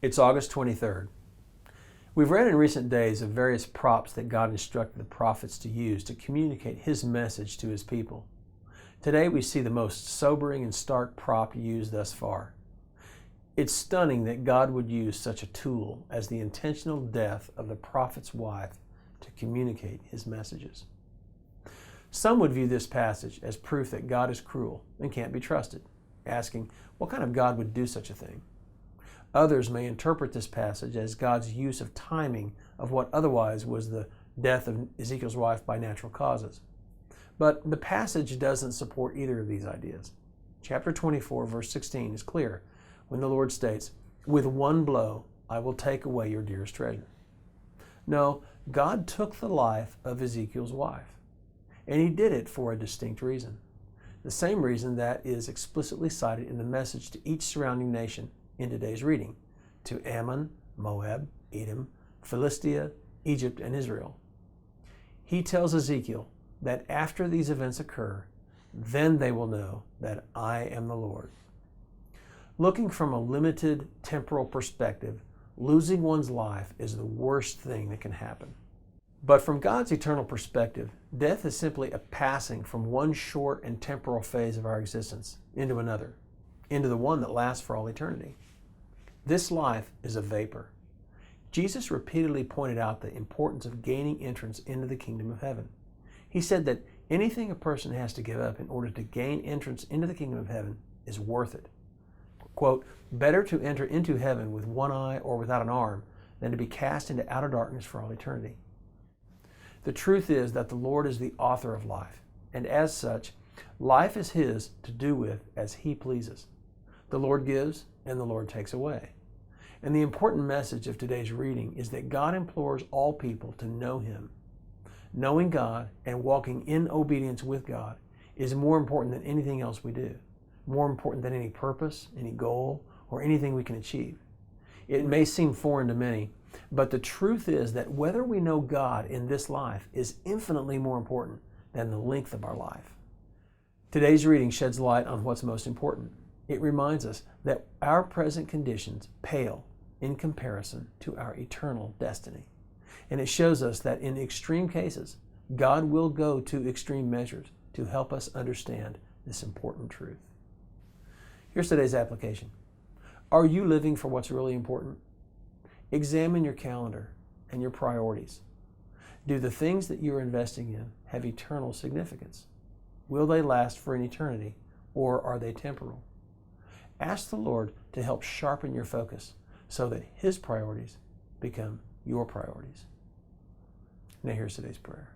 It's August 23rd. We've read in recent days of various props that God instructed the prophets to use to communicate His message to His people. Today we see the most sobering and stark prop used thus far. It's stunning that God would use such a tool as the intentional death of the prophet's wife to communicate His messages. Some would view this passage as proof that God is cruel and can't be trusted, asking, what kind of God would do such a thing? Others may interpret this passage as God's use of timing of what otherwise was the death of Ezekiel's wife by natural causes. But the passage doesn't support either of these ideas. Chapter 24, verse 16 is clear when the Lord states, "With one blow I will take away your dearest treasure." No, God took the life of Ezekiel's wife, and He did it for a distinct reason. The same reason that is explicitly cited in the message to each surrounding nation in today's reading, to Ammon, Moab, Edom, Philistia, Egypt, and Israel. He tells Ezekiel that after these events occur, then they will know that I am the Lord. Looking from a limited temporal perspective, losing one's life is the worst thing that can happen. But from God's eternal perspective, death is simply a passing from one short and temporal phase of our existence into another, into the one that lasts for all eternity. This life is a vapor. Jesus repeatedly pointed out the importance of gaining entrance into the kingdom of heaven. He said that anything a person has to give up in order to gain entrance into the kingdom of heaven is worth it. Quote, "Better to enter into heaven with one eye or without an arm than to be cast into outer darkness for all eternity." The truth is that the Lord is the author of life, and as such, life is His to do with as He pleases. The Lord gives, and the Lord takes away. And the important message of today's reading is that God implores all people to know Him. Knowing God and walking in obedience with God is more important than anything else we do, more important than any purpose, any goal, or anything we can achieve. It may seem foreign to many, but the truth is that whether we know God in this life is infinitely more important than the length of our life. Today's reading sheds light on what's most important. It reminds us that our present conditions pale in comparison to our eternal destiny. And it shows us that in extreme cases, God will go to extreme measures to help us understand this important truth. Here's today's application. Are you living for what's really important? Examine your calendar and your priorities. Do the things that you're investing in have eternal significance? Will they last for an eternity, or are they temporal? Ask the Lord to help sharpen your focus so that His priorities become your priorities. Now here's today's prayer.